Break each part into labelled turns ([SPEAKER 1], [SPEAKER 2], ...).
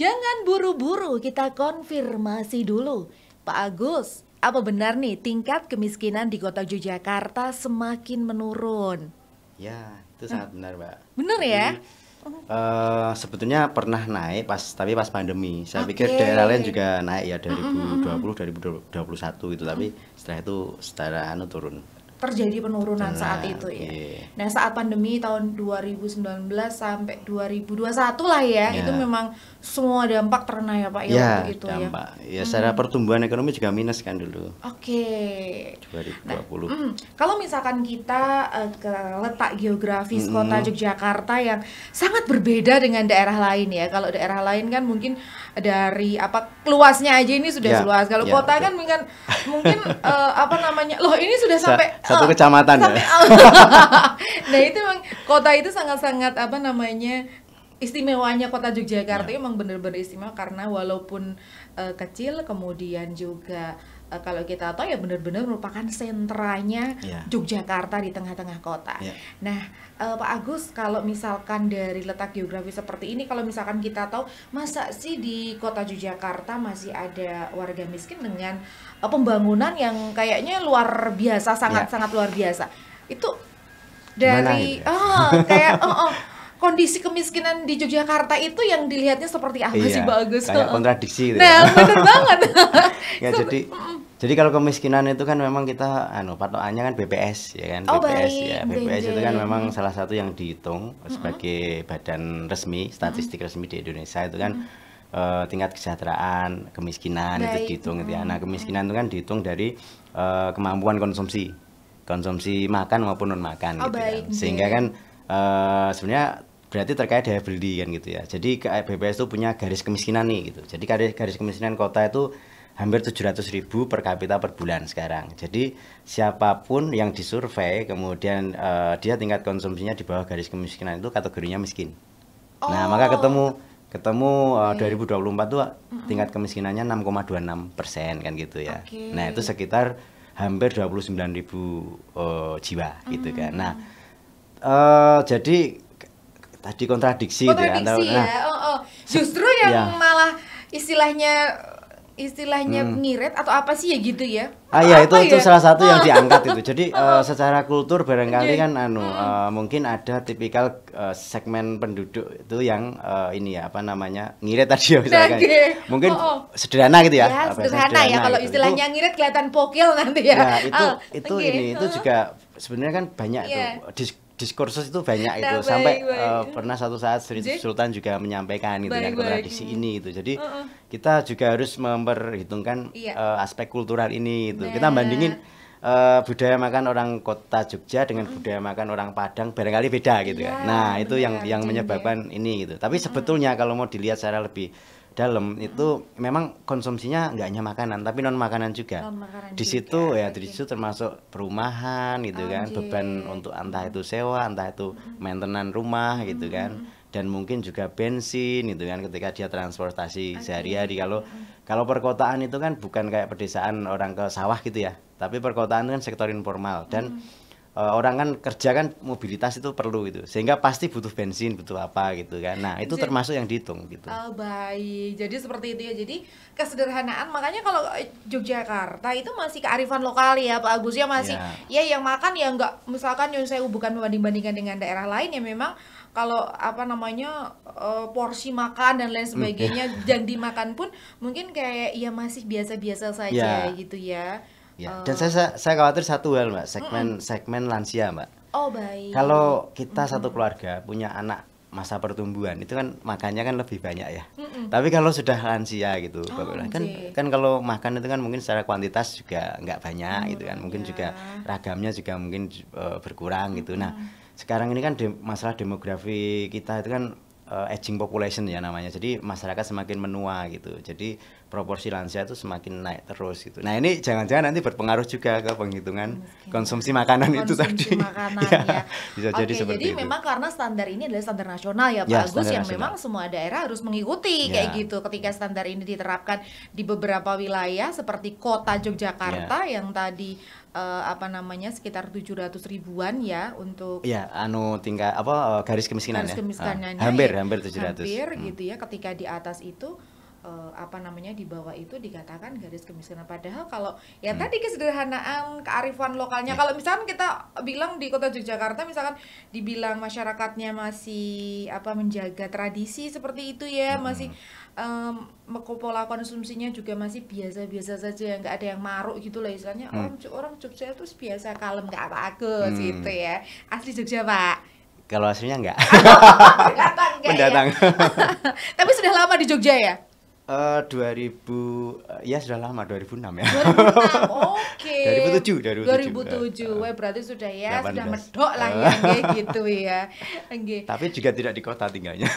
[SPEAKER 1] Jangan buru-buru, kita konfirmasi dulu. Pak Agus, apa benar nih tingkat kemiskinan di kota Yogyakarta semakin menurun?
[SPEAKER 2] Ya, itu sangat benar, Mbak.
[SPEAKER 1] Bener ya?
[SPEAKER 2] Jadi sebetulnya pernah naik tapi pas pandemi. Saya pikir
[SPEAKER 1] Oke.
[SPEAKER 2] daerah lain juga naik ya 2020, 2021 gitu, tapi setelah itu secara turun.
[SPEAKER 1] Terjadi penurunan saat
[SPEAKER 2] Benar,
[SPEAKER 1] itu ya.
[SPEAKER 2] iya.
[SPEAKER 1] Nah, saat pandemi tahun 2019 sampai 2021 lah ya,
[SPEAKER 2] Ya.
[SPEAKER 1] itu memang semua dampak terkena ya Pak ya
[SPEAKER 2] Ya,
[SPEAKER 1] waktu itu ya.
[SPEAKER 2] dampak. Ya, secara pertumbuhan ekonomi juga minus kan dulu
[SPEAKER 1] Oke.
[SPEAKER 2] 2020.
[SPEAKER 1] Kalau misalkan kita ke letak geografis kota Yogyakarta yang sangat berbeda dengan daerah lain ya. Kalau daerah lain kan mungkin dari luasnya aja ini sudah
[SPEAKER 2] Ya,
[SPEAKER 1] seluas. Kalau
[SPEAKER 2] ya,
[SPEAKER 1] kota
[SPEAKER 2] betul.
[SPEAKER 1] kan mungkin apa namanya? Loh, ini sudah sampai
[SPEAKER 2] Satu kecamatan ya.
[SPEAKER 1] Nah, itu memang kota itu sangat-sangat apa namanya? Istimewanya kota Yogyakarta
[SPEAKER 2] Ya.
[SPEAKER 1] emang benar-benar istimewa karena walaupun kecil kemudian juga kalau kita tahu ya benar-benar merupakan sentranya
[SPEAKER 2] Ya.
[SPEAKER 1] Yogyakarta di tengah-tengah kota.
[SPEAKER 2] Ya.
[SPEAKER 1] Nah, Pak Agus, kalau misalkan dari letak geografis seperti ini, kalau misalkan kita tahu masa sih di kota Yogyakarta masih ada warga miskin dengan pembangunan yang kayaknya luar biasa, sangat-sangat luar biasa. Itu
[SPEAKER 2] Gimana
[SPEAKER 1] dari
[SPEAKER 2] gitu
[SPEAKER 1] kayak kondisi kemiskinan di Yogyakarta itu yang dilihatnya seperti apa sih,
[SPEAKER 2] Iya,
[SPEAKER 1] Pak Agus?
[SPEAKER 2] kayak kontradiksi gitu
[SPEAKER 1] Nah,
[SPEAKER 2] ya.
[SPEAKER 1] bener banget.
[SPEAKER 2] Ya, jadi kalau kemiskinan itu kan memang kita patokannya kan BPS ya kan,
[SPEAKER 1] Oh,
[SPEAKER 2] BPS
[SPEAKER 1] baik,
[SPEAKER 2] ya. BPS itu kan
[SPEAKER 1] Benjen.
[SPEAKER 2] memang salah satu yang dihitung sebagai badan resmi, statistik resmi di Indonesia itu kan tingkat kesejahteraan, kemiskinan itu
[SPEAKER 1] Baik.
[SPEAKER 2] dihitung gitu ya. Nah, kemiskinan itu kan dihitung dari kemampuan konsumsi makan maupun non makan
[SPEAKER 1] Oh,
[SPEAKER 2] gitu
[SPEAKER 1] baik,
[SPEAKER 2] kan. Sehingga
[SPEAKER 1] Jen.
[SPEAKER 2] kan sebenarnya berarti terkait daya beli kan gitu ya. Jadi BPS itu punya garis kemiskinan nih gitu. Jadi garis kemiskinan kota itu hampir 700.000 per kapita per bulan sekarang. Jadi siapapun yang disurvei kemudian dia tingkat konsumsinya di bawah garis kemiskinan itu kategorinya miskin. Nah, maka ketemu 2024 tuh tingkat kemiskinannya 6,26% kan gitu ya.
[SPEAKER 1] Oke.
[SPEAKER 2] Nah, itu sekitar hampir 29.000 jiwa gitu kan. Nah, jadi tadi kontradiksi gitu ya.
[SPEAKER 1] Kontradiksi ya. Justru yang
[SPEAKER 2] Ya.
[SPEAKER 1] malah istilahnya ngirit atau apa sih ya gitu ya?
[SPEAKER 2] Iya,
[SPEAKER 1] Apa
[SPEAKER 2] itu
[SPEAKER 1] ya?
[SPEAKER 2] salah satu yang diangkat itu. Jadi secara kultur barangkali
[SPEAKER 1] Iya.
[SPEAKER 2] kan mungkin ada tipikal segmen penduduk itu yang ini ya apa namanya ngirit tadi ya misalkan.
[SPEAKER 1] Oke.
[SPEAKER 2] Mungkin sederhana gitu ya.
[SPEAKER 1] Ya,
[SPEAKER 2] bahasa
[SPEAKER 1] sederhana ya kalau
[SPEAKER 2] gitu.
[SPEAKER 1] istilahnya ngirit kelihatan pokil nanti ya.
[SPEAKER 2] Ya, itu
[SPEAKER 1] Oke.
[SPEAKER 2] ini itu juga sebenarnya kan banyak
[SPEAKER 1] Iya.
[SPEAKER 2] tuh diskursus itu banyak itu
[SPEAKER 1] Nah,
[SPEAKER 2] sampai
[SPEAKER 1] baik.
[SPEAKER 2] pernah satu saat Sri
[SPEAKER 1] Jadi-
[SPEAKER 2] Sultan juga menyampaikan gitu
[SPEAKER 1] Baik,
[SPEAKER 2] kan kontradiksi
[SPEAKER 1] baik.
[SPEAKER 2] ini gitu. Jadi kita juga harus memperhitungkan
[SPEAKER 1] Iya.
[SPEAKER 2] aspek kultural ini itu.
[SPEAKER 1] Nah.
[SPEAKER 2] Kita bandingin budaya makan orang kota Jogja dengan budaya makan orang Padang barangkali beda gitu
[SPEAKER 1] Iya,
[SPEAKER 2] kan. Nah, itu
[SPEAKER 1] benar,
[SPEAKER 2] yang
[SPEAKER 1] Jen,
[SPEAKER 2] menyebabkan ini gitu. Tapi sebetulnya kalau mau dilihat secara lebih dalam itu memang konsumsinya nggak hanya makanan tapi non makanan juga.
[SPEAKER 1] Non-makanan
[SPEAKER 2] Di
[SPEAKER 1] juga,
[SPEAKER 2] situ ya
[SPEAKER 1] oke.
[SPEAKER 2] di situ termasuk perumahan gitu kan,
[SPEAKER 1] Anjir.
[SPEAKER 2] beban untuk entah itu sewa, entah itu maintenance rumah gitu kan, dan mungkin juga bensin gitu kan ketika dia transportasi sehari-hari. Kalau perkotaan itu kan bukan kayak pedesaan orang ke sawah gitu ya, tapi perkotaan itu kan sektor informal dan orang kan kerja kan mobilitas itu perlu gitu, sehingga pasti butuh bensin, butuh apa gitu kan. Nah, itu termasuk yang dihitung gitu.
[SPEAKER 1] Oh, baik. Jadi seperti itu ya. Jadi kesederhanaan makanya kalau Yogyakarta itu masih kearifan lokal ya Pak Agus ya masih ya yang makan ya nggak misalkan yang saya bukan membanding-bandingkan dengan daerah lain ya memang kalau apa namanya porsi makan dan lain sebagainya dan dimakan pun mungkin kayak ya masih biasa-biasa saja
[SPEAKER 2] Ya.
[SPEAKER 1] gitu ya.
[SPEAKER 2] Ya, dan saya khawatir satu hal, Mbak, segmen lansia, Mbak.
[SPEAKER 1] Oh, baik.
[SPEAKER 2] Kalau kita satu keluarga punya anak masa pertumbuhan itu kan makannya kan lebih banyak ya. Tapi kalau sudah lansia gitu, Bapak,
[SPEAKER 1] Oke.
[SPEAKER 2] kan kalau makan itu kan mungkin secara kuantitas juga nggak banyak gitu kan. Mungkin juga ragamnya juga mungkin berkurang gitu. Nah, sekarang ini kan masalah demografi kita itu kan aging population ya namanya. Jadi masyarakat semakin menua gitu. Jadi proporsi lansia itu semakin naik terus gitu. Nah ini jangan-jangan nanti berpengaruh juga ke penghitungan konsumsi makanan itu tadi.
[SPEAKER 1] Makanan ya.
[SPEAKER 2] Bisa jadi seperti
[SPEAKER 1] jadi
[SPEAKER 2] itu.
[SPEAKER 1] memang karena standar ini adalah standar nasional ya Pak Agus, yang memang semua daerah harus mengikuti kayak gitu. Ketika standar ini diterapkan di beberapa wilayah seperti kota Yogyakarta yang tadi sekitar 700 ribuan ya untuk
[SPEAKER 2] tingkat garis kemiskinan
[SPEAKER 1] hampir
[SPEAKER 2] 700
[SPEAKER 1] gitu ya. Ketika di atas itu di bawah itu dikatakan garis kemiskinan, padahal kalau tadi kesederhanaan kearifan lokalnya. Kalau misalkan kita bilang di kota Yogyakarta misalkan dibilang masyarakatnya masih menjaga tradisi seperti itu ya, masih pola konsumsinya juga masih biasa-biasa saja, nggak ada yang maruk gitu lah istilahnya. Orang Jogja itu biasa kalem, nggak apa-apa gitu ya. Asli Jogja Pak?
[SPEAKER 2] Kalau aslinya enggak.
[SPEAKER 1] Pendatang. Tapi sudah lama di Jogja ya?
[SPEAKER 2] 2000 ya sudah lama, 2006 ya.
[SPEAKER 1] 2006, oke.
[SPEAKER 2] 2007.
[SPEAKER 1] Wah, berarti sudah 18. Sudah medok lah ya kayak gitu ya.
[SPEAKER 2] Tapi juga tidak di kota tinggalnya.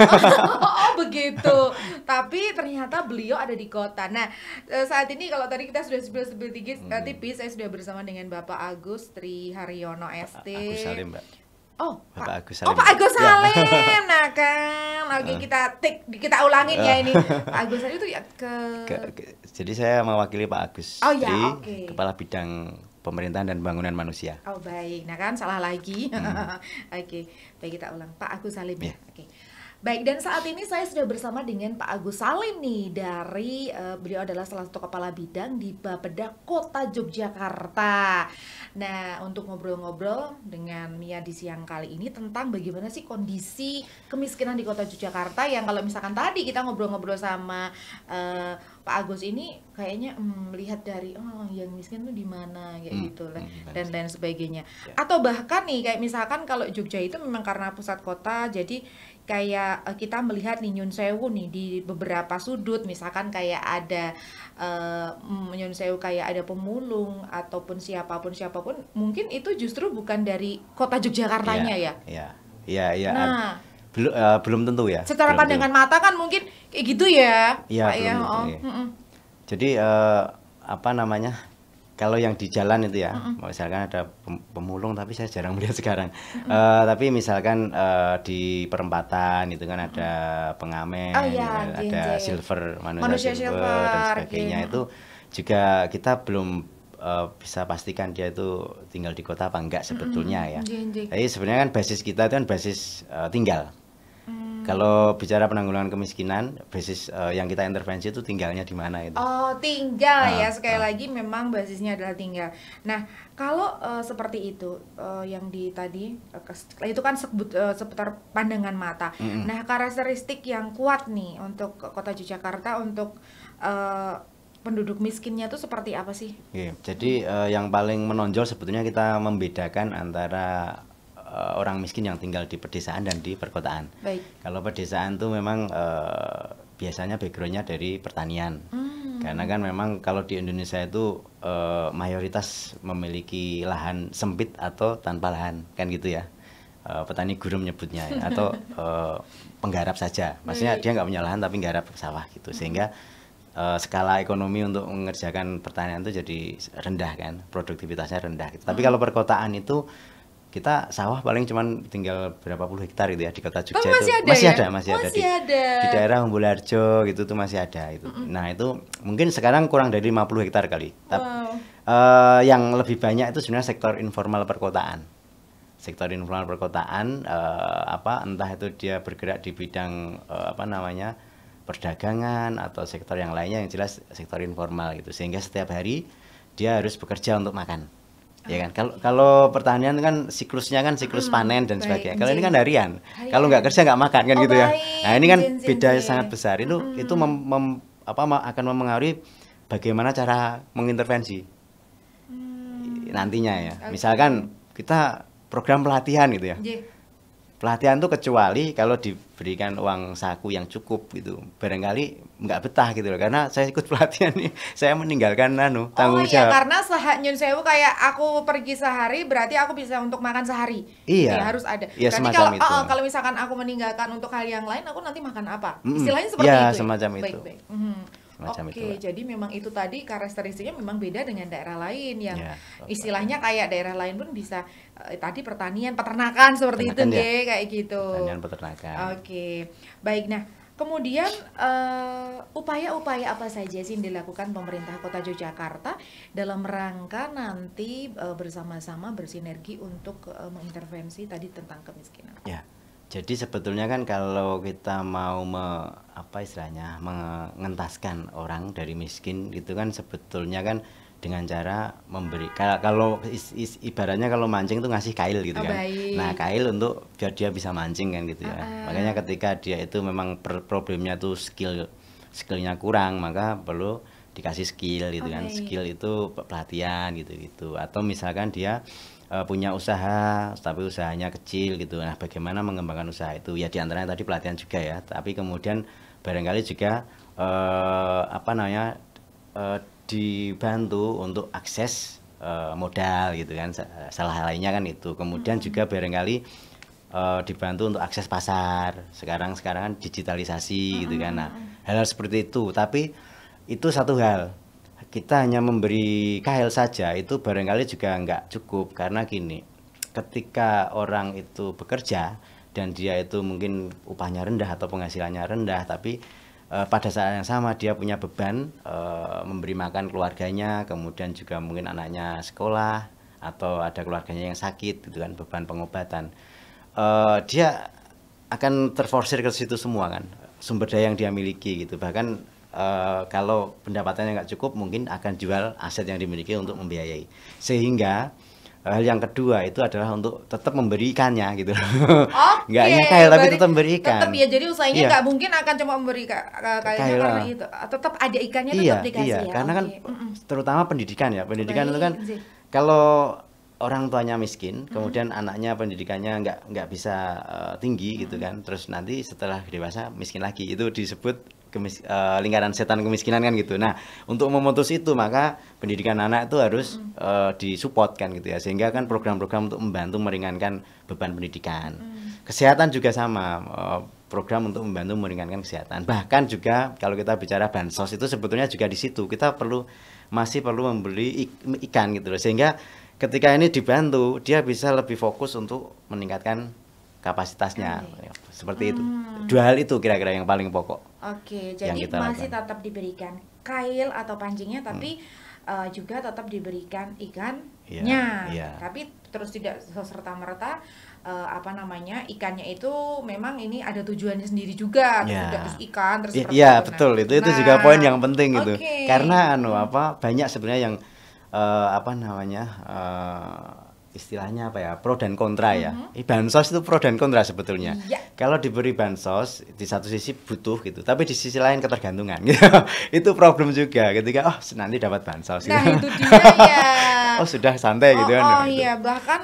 [SPEAKER 1] Begitu. Tapi ternyata beliau ada di kota. Nah, saat ini kalau tadi kita sudah sebel tipis, saya sudah bersama dengan Bapak Agus Triharyono ST.
[SPEAKER 2] Agus Salim, Mbak.
[SPEAKER 1] Bapak
[SPEAKER 2] Agus Salim.
[SPEAKER 1] Pak Agus Salim. Nah kan, lagi kita ulangin ya ini. Pak Agus Salim itu ya
[SPEAKER 2] jadi saya mewakili Pak Agus. Kepala Bidang Pemerintahan dan Pembangunan Manusia.
[SPEAKER 1] Baik. Nah kan salah lagi. Baik, kita ulang. Pak Agus Salim ya. Baik, dan saat ini saya sudah bersama dengan Pak Agus Salim nih dari beliau adalah salah satu kepala bidang di Bapeda Kota Yogyakarta. Nah, untuk ngobrol-ngobrol dengan Mia di siang kali ini tentang bagaimana sih kondisi kemiskinan di Kota Yogyakarta, yang kalau misalkan tadi kita ngobrol-ngobrol sama Pak Agus ini kayaknya melihat dari yang miskin tuh di mana kayak gitu lah dan lain sebagainya. Atau bahkan nih kayak misalkan kalau Jogja itu memang karena pusat kota, jadi kayak kita melihat nih Nyun Sewu nih di beberapa sudut, misalkan kayak ada Nyun Sewu kayak ada pemulung ataupun siapapun mungkin itu justru bukan dari kota Yogyakartanya ya.
[SPEAKER 2] Iya.
[SPEAKER 1] Nah,
[SPEAKER 2] belum tentu ya.
[SPEAKER 1] Secara pandangan mata kan mungkin kayak gitu ya.
[SPEAKER 2] Iya, Jadi kalau yang di jalan itu ya, misalkan ada pemulung, tapi saya jarang melihat sekarang. Tapi misalkan di perempatan itu kan ada pengamen, ada silver, manusia silver dan sebagainya. Itu juga kita belum bisa pastikan dia itu tinggal di kota apa enggak sebetulnya ya. Jadi sebenarnya kan basis kita itu kan basis tinggal. Kalau bicara penanggulangan kemiskinan, basis yang kita intervensi itu tinggalnya di mana itu.
[SPEAKER 1] Tinggal ya, sekali lagi memang basisnya adalah tinggal. Nah, kalau seperti itu yang tadi itu kan seputar pandangan mata. Nah, karakteristik yang kuat nih untuk Kota Yogyakarta untuk penduduk miskinnya itu seperti apa sih?
[SPEAKER 2] Jadi yang paling menonjol sebetulnya kita membedakan antara orang miskin yang tinggal di pedesaan dan di perkotaan.
[SPEAKER 1] Baik.
[SPEAKER 2] Kalau pedesaan tuh memang biasanya backgroundnya dari pertanian. Karena kan memang kalau di Indonesia itu mayoritas memiliki lahan sempit atau tanpa lahan, kan gitu ya. Petani gurun menyebutnya ya, atau penggarap saja. Maksudnya dia nggak punya lahan tapi nggarap sawah gitu. Sehingga skala ekonomi untuk mengerjakan pertanian itu jadi rendah kan, produktivitasnya rendah gitu. Tapi kalau perkotaan itu kita sawah paling cuman tinggal berapa puluh hektar gitu ya di kota Jogja. Masih ada di daerah Umbularjo gitu tuh masih ada itu. Nah itu mungkin sekarang kurang dari 50 hektar kali. Yang lebih banyak itu sebenarnya sektor informal perkotaan. Sektor informal perkotaan entah itu dia bergerak di bidang perdagangan atau sektor yang lainnya, yang jelas sektor informal gitu. Sehingga setiap hari dia harus bekerja untuk makan. Ya kan, kalau pertanian kan siklusnya kan siklus panen dan sebagainya. Kalau ini kan harian. Kalau nggak kerja nggak makan kan gitu ya. Nah ini kan beda sangat besar. Itu akan mempengaruhi bagaimana cara mengintervensi nantinya ya. Misalkan kita program pelatihan gitu ya. Pelatihan tuh kecuali kalau diberikan uang saku yang cukup gitu, barangkali nggak betah gitu loh, karena saya ikut pelatihan nih, saya meninggalkan tanggung jawab.
[SPEAKER 1] Karena Nyun Sewu kayak aku pergi sehari berarti aku bisa untuk makan sehari.
[SPEAKER 2] Iya.
[SPEAKER 1] Harus ada.
[SPEAKER 2] Iya,
[SPEAKER 1] berarti kalau misalkan aku meninggalkan untuk hal yang lain, aku nanti makan apa? Istilahnya seperti
[SPEAKER 2] itu. Iya,
[SPEAKER 1] ya?
[SPEAKER 2] semacam itu.
[SPEAKER 1] Baik.
[SPEAKER 2] semacam itu.
[SPEAKER 1] Oke, jadi memang itu tadi karakteristiknya memang beda dengan daerah lain yang istilahnya kayak daerah lain pun bisa tadi pertanian, peternakan seperti itu deh, kayak gitu.
[SPEAKER 2] Pertanian, peternakan.
[SPEAKER 1] Oke, baik. Nah, kemudian upaya-upaya apa saja sih yang dilakukan pemerintah Kota Yogyakarta dalam rangka nanti bersama-sama bersinergi untuk mengintervensi tadi tentang kemiskinan?
[SPEAKER 2] Ya. Jadi sebetulnya kan kalau kita mau mengentaskan orang dari miskin gitu kan sebetulnya kan dengan cara memberi, kalau ibaratnya kalau mancing itu ngasih kail gitu kan.
[SPEAKER 1] Baik.
[SPEAKER 2] Nah, kail untuk biar dia bisa mancing kan gitu ya. Makanya ketika dia itu memang problemnya tuh skillnya kurang, maka perlu dikasih skill gitu kan. Skill itu pelatihan gitu. Atau misalkan dia punya usaha tapi usahanya kecil gitu. Nah, bagaimana mengembangkan usaha itu? Ya diantaranya tadi pelatihan juga ya. Tapi kemudian barangkali juga dibantu untuk akses modal gitu kan. Salah lainnya kan itu. Kemudian juga barangkali dibantu untuk akses pasar. Sekarang kan digitalisasi gitu kan. Nah, hal-hal seperti itu. Tapi itu satu hal. Kita hanya memberi kail saja itu barangkali juga nggak cukup, karena gini, ketika orang itu bekerja dan dia itu mungkin upahnya rendah atau penghasilannya rendah, tapi pada saat yang sama dia punya beban memberi makan keluarganya, kemudian juga mungkin anaknya sekolah atau ada keluarganya yang sakit gitu kan, beban pengobatan, dia akan terforsir ke situ semua kan, sumber daya yang dia miliki gitu. Bahkan kalau pendapatannya nggak cukup mungkin akan jual aset yang dimiliki untuk membiayai. Sehingga hal yang kedua itu adalah untuk tetap memberi ikannya gitu. Nggak hanya kail tapi tetap memberi ikan.
[SPEAKER 1] Tetap ya, jadi usahanya nggak mungkin akan cuma memberi kailnya karena itu. Tetap ada ikannya tetap dikasih ya.
[SPEAKER 2] Karena kan terutama pendidikan ya. Pendidikan itu kan kalau orang tuanya miskin, kemudian anaknya pendidikannya nggak bisa tinggi gitu kan, terus nanti setelah dewasa miskin lagi, itu disebut lingkaran setan kemiskinan kan gitu. Nah, untuk memutus itu maka pendidikan anak itu harus disupport kan gitu ya, sehingga kan program-program untuk membantu meringankan beban pendidikan. Kesehatan juga sama, program untuk membantu meringankan kesehatan. Bahkan juga kalau kita bicara bansos itu sebetulnya juga di situ kita masih perlu membeli ikan gitu loh, sehingga ketika ini dibantu dia bisa lebih fokus untuk meningkatkan kapasitasnya. Seperti itu. Dua hal itu kira-kira yang paling pokok.
[SPEAKER 1] Oke, jadi masih tetap diberikan kail atau pancingnya, tapi juga tetap diberikan ikannya. Tapi terus tidak serta-merta ikannya itu memang ini ada tujuannya sendiri juga, terus ikan terus seperti
[SPEAKER 2] itu. Betul. Itu juga poin yang penting gitu. Karena banyak sebenarnya yang istilahnya pro dan kontra ya. Bansos itu pro dan kontra sebetulnya. Kalau diberi bansos di satu sisi butuh gitu, tapi di sisi lain ketergantungan gitu. Itu problem juga ketika nanti dapat bansos gitu.
[SPEAKER 1] Nah, itu dia ya.
[SPEAKER 2] Sudah santai gitu kan.
[SPEAKER 1] Iya, bahkan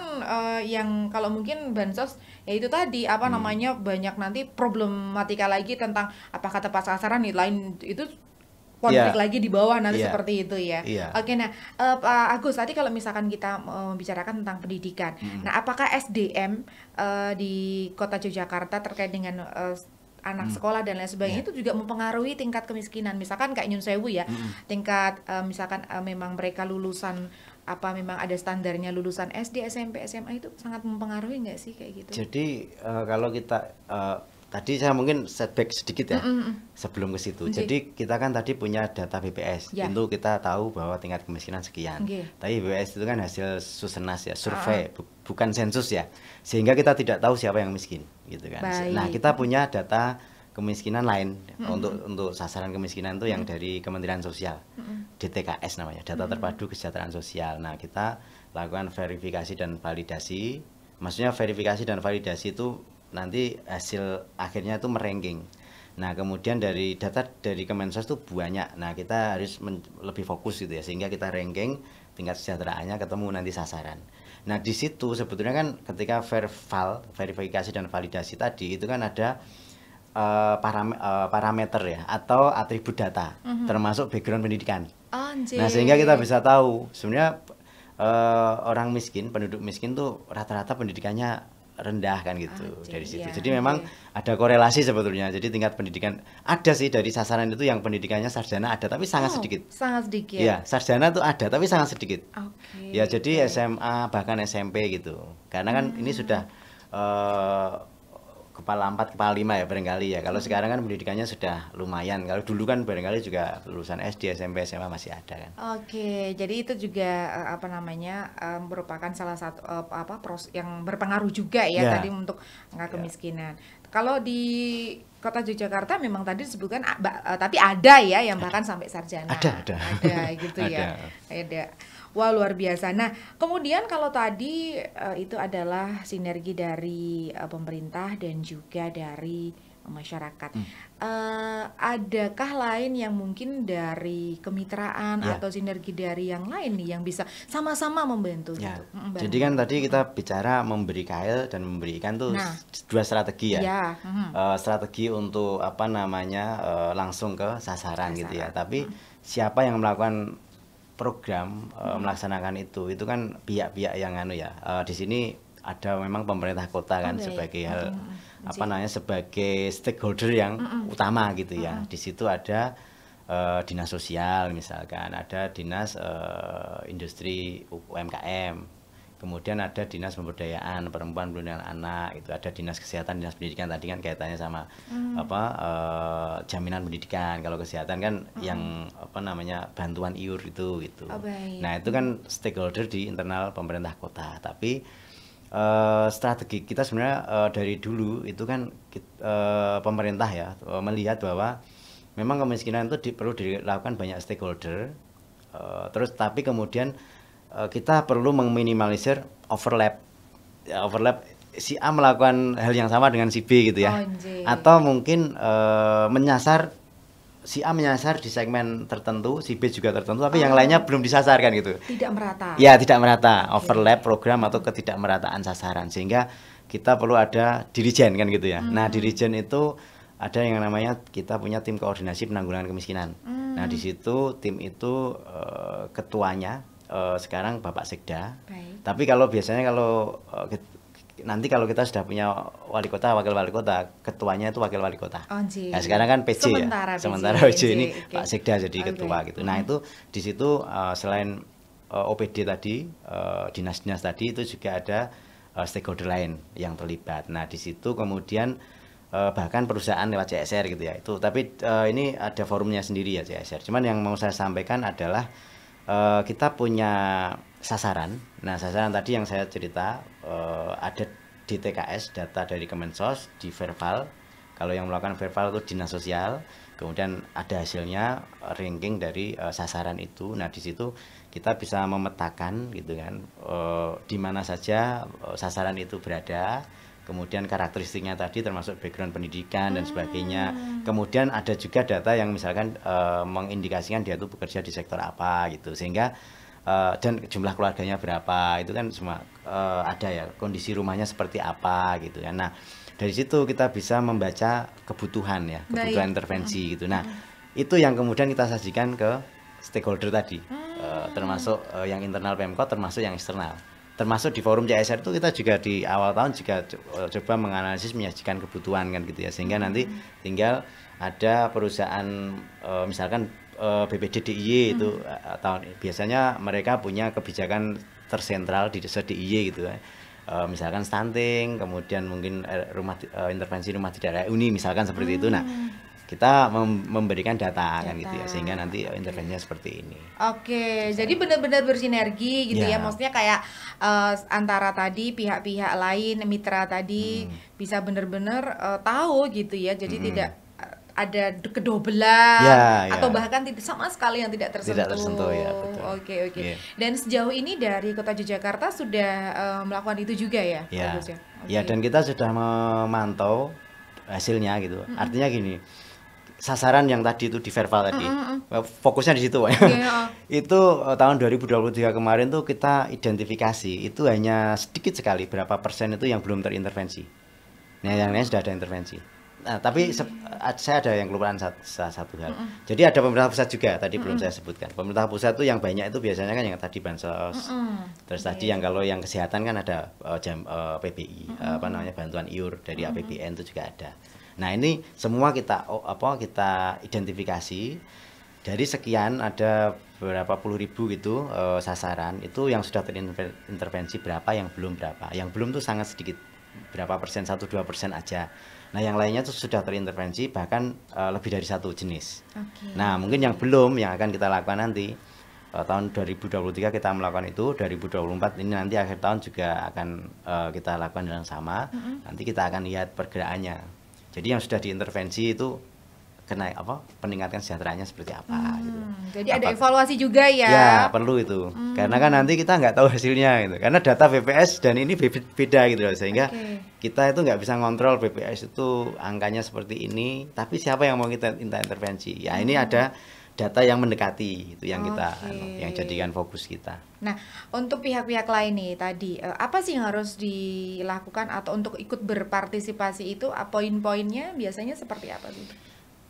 [SPEAKER 1] yang kalau mungkin bansos ya itu tadi banyak nanti problematika lagi tentang apakah tepat sasaran lain itu konflik lagi di bawah nanti seperti itu ya. Oke, nah Pak Agus, tadi kalau misalkan kita membicarakan tentang pendidikan, nah apakah SDM di Kota Yogyakarta terkait dengan anak sekolah dan lain sebagainya itu juga mempengaruhi tingkat kemiskinan? Misalkan kayak Nyun Sewu ya, tingkat misalkan memang mereka lulusan memang ada standarnya lulusan SD, SMP, SMA, itu sangat mempengaruhi nggak sih kayak gitu?
[SPEAKER 2] Jadi kalau kita tadi saya mungkin setback sedikit ya sebelum ke situ. Jadi kita kan tadi punya data BPS, tentu kita tahu bahwa tingkat kemiskinan sekian. Tapi BPS itu kan hasil Susenas ya, survei, bukan sensus ya. Sehingga kita tidak tahu siapa yang miskin, gitu kan. Baik. Nah, kita punya data kemiskinan lain untuk sasaran kemiskinan itu yang dari Kementerian Sosial, DTKS namanya, Data Terpadu Kesejahteraan Sosial. Nah, kita lakukan verifikasi dan validasi. Maksudnya verifikasi dan validasi itu nanti hasil akhirnya itu meranking. Nah, kemudian dari data dari Kemensos itu banyak. Nah, kita harus lebih fokus gitu ya, sehingga kita ranking tingkat kesejahteraannya ketemu nanti sasaran. Nah, di situ sebetulnya kan ketika verifikasi dan validasi tadi itu kan ada parameter ya atau atribut data, termasuk background pendidikan. Nah, sehingga kita bisa tahu sebenarnya orang miskin, penduduk miskin tuh rata-rata pendidikannya rendah kan gitu dari situ. Jadi memang ada korelasi sebetulnya. Jadi tingkat pendidikan ada sih dari sasaran itu yang pendidikannya sarjana ada tapi sangat sedikit.
[SPEAKER 1] Sangat sedikit.
[SPEAKER 2] Iya, sarjana tuh ada tapi sangat sedikit.
[SPEAKER 1] Oke.
[SPEAKER 2] Ya jadi SMA bahkan SMP gitu. Karena kan ini sudah kepala 4, kepala 5 ya barangkali ya. Kalau sekarang kan pendidikannya sudah lumayan. Kalau dulu kan barangkali juga lulusan SD, SMP, SMA masih ada kan.
[SPEAKER 1] Oke, jadi itu juga merupakan salah satu yang berpengaruh juga ya tadi untuk angka kemiskinan. Kalau di Kota Yogyakarta memang tadi disebutkan tapi ada ya yang bahkan sampai sarjana. Ada gitu ya. Ada. Wah, luar biasa. Nah, kemudian kalau tadi itu adalah sinergi dari pemerintah dan juga dari masyarakat. Adakah lain yang mungkin dari kemitraan atau sinergi dari yang lain nih yang bisa sama-sama membantu gitu?
[SPEAKER 2] Jadi kan tadi kita bicara memberi kail dan memberi ikan tuh dua strategi ya. Strategi untuk langsung ke sasaran gitu ya. Tapi siapa yang melakukan program melaksanakan itu kan pihak-pihak yang di sini ada memang pemerintah kota kan sebagai hal sebagai stakeholder yang utama gitu ya. Di situ ada dinas sosial misalkan, ada dinas industri UMKM. Kemudian ada dinas pemberdayaan perempuan, perlindungan anak, itu ada dinas kesehatan, dinas pendidikan tadi kan kaitannya sama jaminan pendidikan. Kalau kesehatan kan yang bantuan iur itu gitu. Nah, itu kan stakeholder di internal pemerintah kota. Tapi strategi kita sebenarnya dari dulu itu kan pemerintah ya melihat bahwa memang kemiskinan itu perlu dilakukan banyak stakeholder. Tapi kemudian kita perlu meminimalisir overlap si A melakukan hal yang sama dengan si B gitu ya. Atau mungkin si A menyasar di segmen tertentu, si B juga tertentu, tapi yang lainnya belum disasarkan gitu.
[SPEAKER 1] Tidak merata.
[SPEAKER 2] Ya, tidak merata. Overlap program atau ketidakmerataan sasaran, sehingga kita perlu ada dirijen kan gitu ya. Nah, dirijen itu ada yang namanya kita punya tim koordinasi penanggulangan kemiskinan. Nah, di situ tim itu ketuanya sekarang Bapak Sekda. Tapi kalau biasanya nanti kalau kita sudah punya wali kota, wakil wali kota, ketuanya itu wakil wali kota. Nah, sekarang kan PJ sementara PJ ini Pak Sekda jadi ketua gitu. Nah, itu di situ selain OPD tadi, dinas-dinas tadi, itu juga ada stakeholder lain yang terlibat. Nah, di situ kemudian bahkan perusahaan lewat CSR gitu ya. Tapi ini ada forumnya sendiri ya CSR. Cuman yang mau saya sampaikan adalah kita punya sasaran. Nah, sasaran tadi yang saya cerita ada di TKS, data dari Kemensos, di Verval. Kalau yang melakukan Verval itu dinas sosial. Kemudian ada hasilnya ranking dari sasaran itu. Nah, di situ kita bisa memetakan gitu kan di mana saja sasaran itu berada. Kemudian karakteristiknya tadi termasuk background pendidikan dan sebagainya. Kemudian ada juga data yang misalkan mengindikasikan dia itu bekerja di sektor apa gitu. Sehingga dan jumlah keluarganya berapa, itu kan semua ada ya, kondisi rumahnya seperti apa gitu ya. Nah, dari situ kita bisa membaca kebutuhan ya, kebutuhan intervensi gitu. Nah, itu yang kemudian kita sajikan ke stakeholder tadi, termasuk yang internal Pemkot, termasuk yang eksternal. Termasuk di forum CSR itu kita juga di awal tahun juga coba menganalisis, menyajikan kebutuhan kan gitu ya, sehingga nanti tinggal ada perusahaan misalkan BPD DIY itu biasanya mereka punya kebijakan tersentral di desa DIY gitu ya. Misalkan stunting, kemudian mungkin intervensi rumah tidak layak huni misalkan seperti itu. Nah, kita memberikan data kan gitu ya, sehingga nanti intervensinya seperti ini.
[SPEAKER 1] Jadi benar-benar bersinergi gitu ya. Maksudnya kayak antara tadi pihak-pihak lain, mitra tadi bisa benar-benar tahu gitu ya. Jadi tidak ada kedobelan atau bahkan tidak sama sekali yang tidak tersentuh.
[SPEAKER 2] Tidak tersentuh ya, betul.
[SPEAKER 1] Oke. Dan sejauh ini dari Kota Yogyakarta sudah melakukan itu juga ya, Pak Gus ya?
[SPEAKER 2] Ya, dan kita sudah memantau hasilnya gitu. Artinya gini, sasaran yang tadi itu di Verval tadi, fokusnya di situ. Itu tahun 2023 kemarin tuh kita identifikasi itu hanya sedikit sekali berapa persen itu yang belum terintervensi. Nah, yang lain sudah ada intervensi. Nah, tapi saya ada yang kelupaan satu hal. Jadi ada pemerintah pusat juga tadi belum saya sebutkan. Pemerintah pusat itu yang banyak itu biasanya kan yang tadi bansos. Terus tadi yang kalau yang kesehatan kan ada PBI, apa namanya bantuan iur dari APBN itu juga ada. Nah, ini semua kita kita identifikasi dari sekian ada berapa puluh ribu gitu sasaran itu yang sudah terintervensi berapa, yang belum berapa. Yang belum tuh sangat sedikit, berapa persen, 1-2% aja. Nah, yang lainnya itu sudah terintervensi bahkan lebih dari satu jenis. Nah, mungkin yang belum yang akan kita lakukan nanti tahun 2023 kita melakukan itu, 2024 ini nanti akhir tahun juga akan kita lakukan yang sama. Nanti kita akan lihat pergerakannya. Jadi yang sudah diintervensi itu peningkatan sejahteranya seperti apa gitu.
[SPEAKER 1] Jadi ada evaluasi juga ya.
[SPEAKER 2] Ya, perlu itu. Karena kan nanti kita nggak tahu hasilnya gitu. Karena data BPS dan ini beda gitu loh. Sehingga kita itu nggak bisa ngontrol BPS itu angkanya seperti ini, tapi siapa yang mau kita minta intervensi? Ya, ini ada data yang mendekati itu yang kita yang jadikan fokus kita.
[SPEAKER 1] Nah, untuk pihak-pihak lain nih tadi apa sih yang harus dilakukan atau untuk ikut berpartisipasi itu poin-poinnya biasanya seperti apa gitu?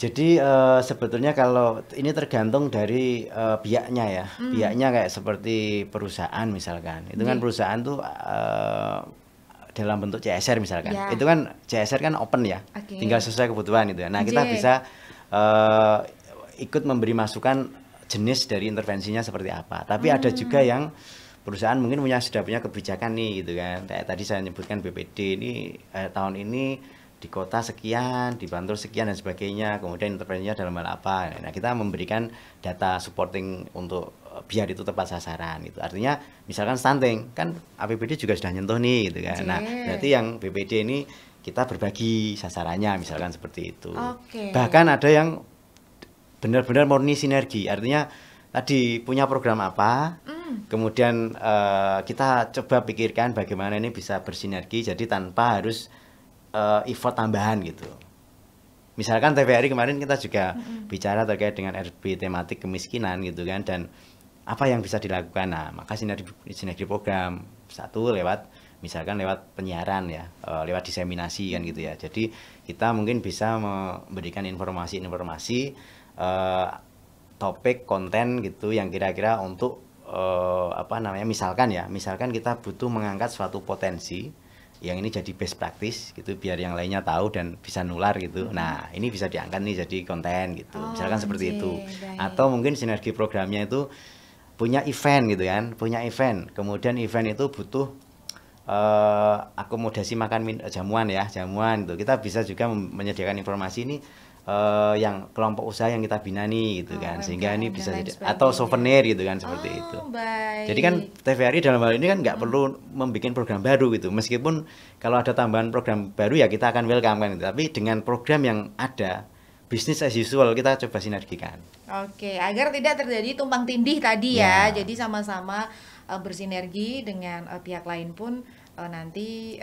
[SPEAKER 2] Jadi sebetulnya kalau ini tergantung dari pihaknya ya. Pihaknya kayak seperti perusahaan misalkan. Itu kan perusahaan tuh dalam bentuk CSR misalkan. Itu kan CSR kan open ya. Tinggal sesuai kebutuhan itu ya. Nah, kita bisa ikut memberi masukan jenis dari intervensinya seperti apa. Tapi ada juga yang perusahaan mungkin sudah punya kebijakan nih gitu kan. Kayak tadi saya nyebutkan BPD ini tahun ini di kota sekian, di Bantul sekian dan sebagainya, kemudian intervensinya dalam hal apa. Nah, kita memberikan data supporting untuk biar itu tepat sasaran gitu. Artinya misalkan stunting, kan APBD juga sudah nyentuh nih gitu kan. Nah, berarti yang BPD ini kita berbagi sasarannya misalkan seperti itu. Bahkan ada yang benar-benar murni sinergi. Artinya tadi punya program apa, kemudian kita coba pikirkan bagaimana ini bisa bersinergi jadi tanpa harus effort tambahan gitu. Misalkan TVRI kemarin kita juga bicara terkait dengan RB tematik kemiskinan gitu kan, dan apa yang bisa dilakukan. Nah, maka sinergi program satu misalkan lewat penyiaran ya, lewat diseminasi kan gitu ya. Jadi kita mungkin bisa memberikan informasi topik konten gitu yang kira-kira untuk misalkan kita butuh mengangkat suatu potensi yang ini jadi best practice gitu biar yang lainnya tahu dan bisa nular gitu. Nah, ini bisa diangkat nih jadi konten gitu. Misalkan seperti itu. Atau mungkin sinergi programnya itu punya event gitu kan, punya event. Kemudian event itu butuh akomodasi makan jamuan gitu. Kita bisa juga menyediakan informasi ini yang kelompok usaha yang kita bina nih gitu kan, sehingga ini bisa jadi atau souvenir gitu kan seperti itu. Jadi kan TVRI dalam hal ini kan nggak perlu membuat program baru gitu, meskipun kalau ada tambahan program baru ya kita akan welcome kan gitu. Tapi dengan program yang ada, business as usual kita coba sinergikan.
[SPEAKER 1] Agar tidak terjadi tumpang tindih tadi ya. Jadi sama-sama bersinergi dengan pihak lain pun nanti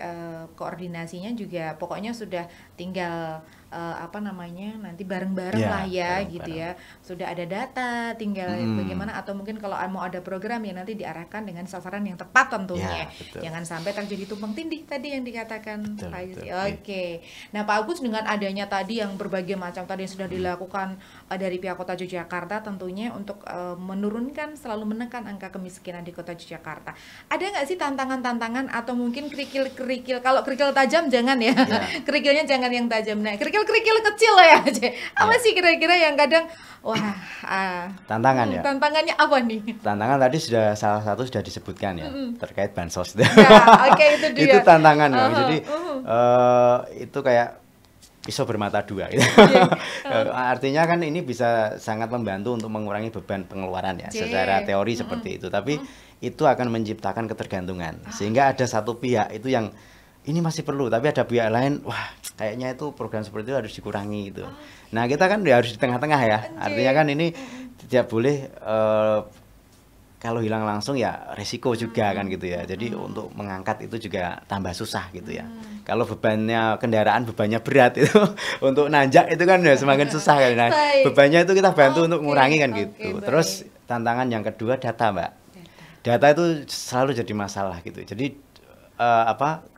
[SPEAKER 1] koordinasinya juga pokoknya sudah tinggal nanti bareng-bareng lah ya gitu ya. Sudah ada data, tinggal bagaimana, atau mungkin kalau mau ada program ya nanti diarahkan dengan sasaran yang tepat tentunya. Jangan sampai terjadi tumpang tindih tadi yang dikatakan Pak Agus. Nah, Pak Agus, dengan adanya tadi yang berbagai macam tadi yang sudah dilakukan dari pihak Kota Yogyakarta tentunya untuk menurunkan, selalu menekan angka kemiskinan di Kota Yogyakarta. Ada nggak sih tantangan-tantangan atau mungkin kerikil-kerikil? Kalau kerikil tajam jangan ya. Kerikilnya jangan yang tajam. Nah, kerikil kecil ya. Apa sih kira-kira yang kadang
[SPEAKER 2] tantangan ya?
[SPEAKER 1] Tantangannya apa nih?
[SPEAKER 2] Tantangan tadi salah satu sudah disebutkan ya, terkait bansos.
[SPEAKER 1] Itu dia.
[SPEAKER 2] Itu tantangan. Jadi itu kayak pisau bermata dua gitu. Artinya kan ini bisa sangat membantu untuk mengurangi beban pengeluaran ya, secara teori seperti itu. Tapi itu akan menciptakan ketergantungan, sehingga ada satu pihak itu yang ini masih perlu, tapi ada pihak lain, wah kayaknya itu program seperti itu harus dikurangi gitu. Nah, kita kan harus di tengah-tengah ya. Artinya kan ini tidak boleh kalau hilang langsung ya resiko juga kan gitu ya. Jadi untuk mengangkat itu juga tambah susah gitu ya. Kalau kendaraan bebannya berat itu untuk nanjak itu kan ya semakin susah kan. Nah, bebannya itu kita bantu untuk mengurangi kan gitu. Terus tantangan yang kedua data, Mbak. Data itu selalu jadi masalah gitu. Jadi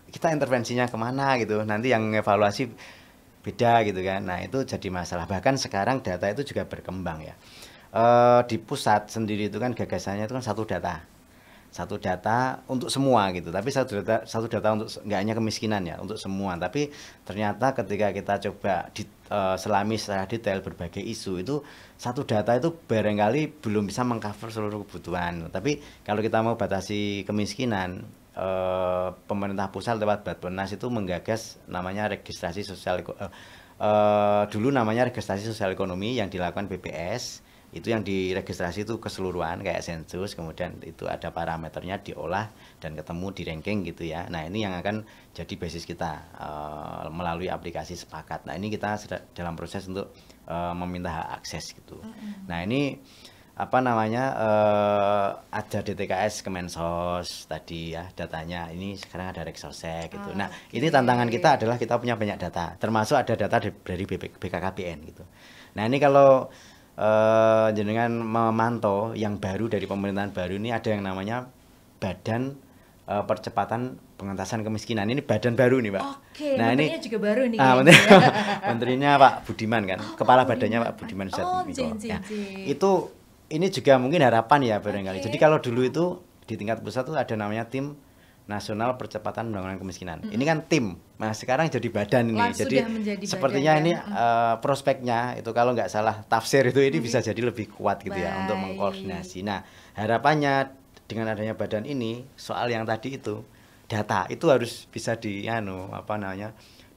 [SPEAKER 2] kita intervensinya kemana gitu, nanti yang evaluasi beda gitu kan. Nah itu jadi masalah. Bahkan sekarang data itu juga berkembang ya. Di pusat sendiri itu kan gagasannya itu kan satu data untuk semua gitu, tapi satu data untuk nggak hanya kemiskinan ya, untuk semua. Tapi ternyata ketika kita coba selami secara detail berbagai isu itu, satu data itu barangkali belum bisa mengcover seluruh kebutuhan. Tapi kalau kita mau batasi kemiskinan, pemerintah pusat lewat Bappenas itu menggagas namanya registrasi sosial dulu namanya registrasi sosial ekonomi yang dilakukan BPS. Itu yang diregistrasi itu keseluruhan kayak sensus, kemudian itu ada parameternya diolah dan ketemu di ranking gitu ya. Nah ini yang akan jadi basis kita melalui aplikasi Sepakat. Nah ini kita dalam proses untuk meminta hak akses gitu. Nah ini apa namanya ada DTKS Kemensos tadi ya datanya, ini sekarang ada Reksosek gitu. Nah ini tantangan kita adalah kita punya banyak data, termasuk ada data dari BKKBN gitu. Nah ini kalau jenengan memantau yang baru dari pemerintahan baru ini, ada yang namanya Badan Percepatan Pengentasan Kemiskinan. Ini badan baru nih Pak.
[SPEAKER 1] Oke, nah menterinya ini juga baru nih.
[SPEAKER 2] Menterinya Pak Budiman kan, kepala badannya Pak Budiman Sujatmiko. Nah, ini juga mungkin harapan ya barangkali. Jadi kalau dulu itu di tingkat pusat tuh ada namanya Tim Nasional Percepatan Penanggulangan Kemiskinan. Ini kan tim. Nah, sekarang jadi badan ini. Jadi sepertinya badan, ini prospeknya itu kalau nggak salah tafsir itu ini bisa jadi lebih kuat gitu ya untuk mengkoordinasi. Nah, harapannya dengan adanya badan ini, soal yang tadi itu data itu harus bisa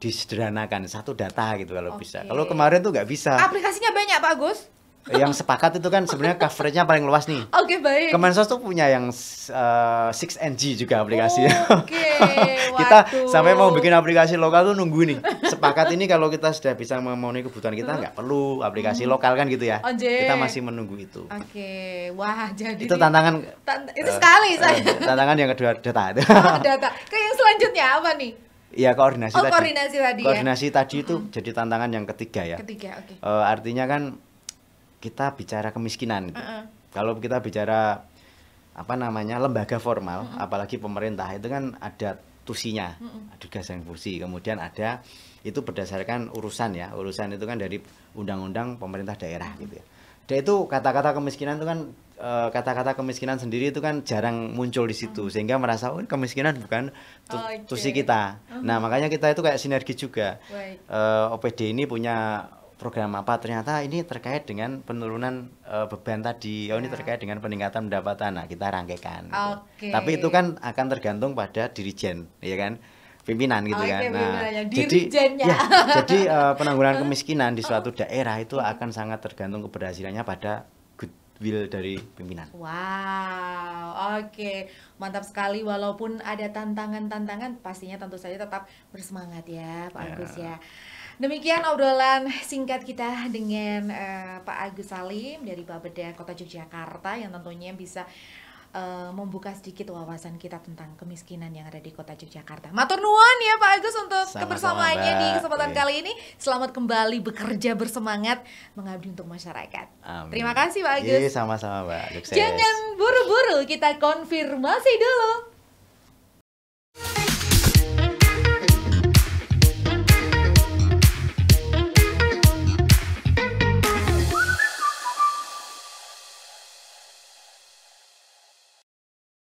[SPEAKER 2] disederhanakan, satu data gitu kalau bisa. Kalau kemarin tuh nggak bisa.
[SPEAKER 1] Aplikasinya banyak Pak Agus?
[SPEAKER 2] Yang Sepakat itu kan sebenarnya coveragenya paling luas nih.
[SPEAKER 1] Oke, baik.
[SPEAKER 2] Kemensos tuh punya yang 6NG juga aplikasinya.
[SPEAKER 1] Oke.
[SPEAKER 2] Kita sampai mau bikin aplikasi lokal tuh nunggu nih. Sepakat ini kalau kita sudah bisa memenuhi kebutuhan kita nggak perlu aplikasi lokal kan gitu ya. Kita masih menunggu itu.
[SPEAKER 1] Oke. Wah, jadi
[SPEAKER 2] itu tantangan
[SPEAKER 1] itu sekali saya.
[SPEAKER 2] Tantangan yang kedua data.
[SPEAKER 1] Data. Ke yang selanjutnya apa nih?
[SPEAKER 2] Ya koordinasi tadi.
[SPEAKER 1] Koordinasi tadi.
[SPEAKER 2] Koordinasi tadi itu jadi tantangan yang ketiga ya.
[SPEAKER 1] Oke.
[SPEAKER 2] Artinya kan kita bicara kemiskinan itu. Kalau kita bicara apa namanya lembaga formal, apalagi pemerintah itu kan ada tusinya, ada tugas fungsi, kemudian ada itu berdasarkan urusan ya, urusan itu kan dari undang-undang pemerintah daerah gitu ya. Dan itu kata-kata kemiskinan itu kan kata-kata kemiskinan sendiri itu kan jarang muncul di situ, sehingga merasa kemiskinan bukan tusi kita. Nah makanya kita itu kayak sinergi juga. OPD ini punya program apa, ternyata ini terkait dengan penurunan beban tadi, ini terkait dengan peningkatan pendapatan. Nah kita rangkaikan gitu. Tapi itu kan akan tergantung pada dirijen ya kan, pimpinan gitu kan. Nah jadi penanggulangan kemiskinan di suatu daerah itu akan sangat tergantung keberhasilannya pada goodwill dari pimpinan.
[SPEAKER 1] Wow, oke. Mantap sekali, walaupun ada tantangan-tantangan pastinya tentu saja tetap bersemangat ya Pak Agus ya. Demikian obrolan singkat kita dengan Pak Agus Salim dari Bapeda Kota Yogyakarta yang tentunya bisa membuka sedikit wawasan kita tentang kemiskinan yang ada di Kota Yogyakarta. Matur nuwun ya Pak Agus untuk kebersamaannya di kesempatan kali ini. Selamat kembali bekerja bersemangat mengabdi untuk masyarakat. Amin. Terima kasih Pak Agus.
[SPEAKER 2] Sama-sama Mbak. Sukses.
[SPEAKER 1] Jangan buru-buru, kita konfirmasi dulu.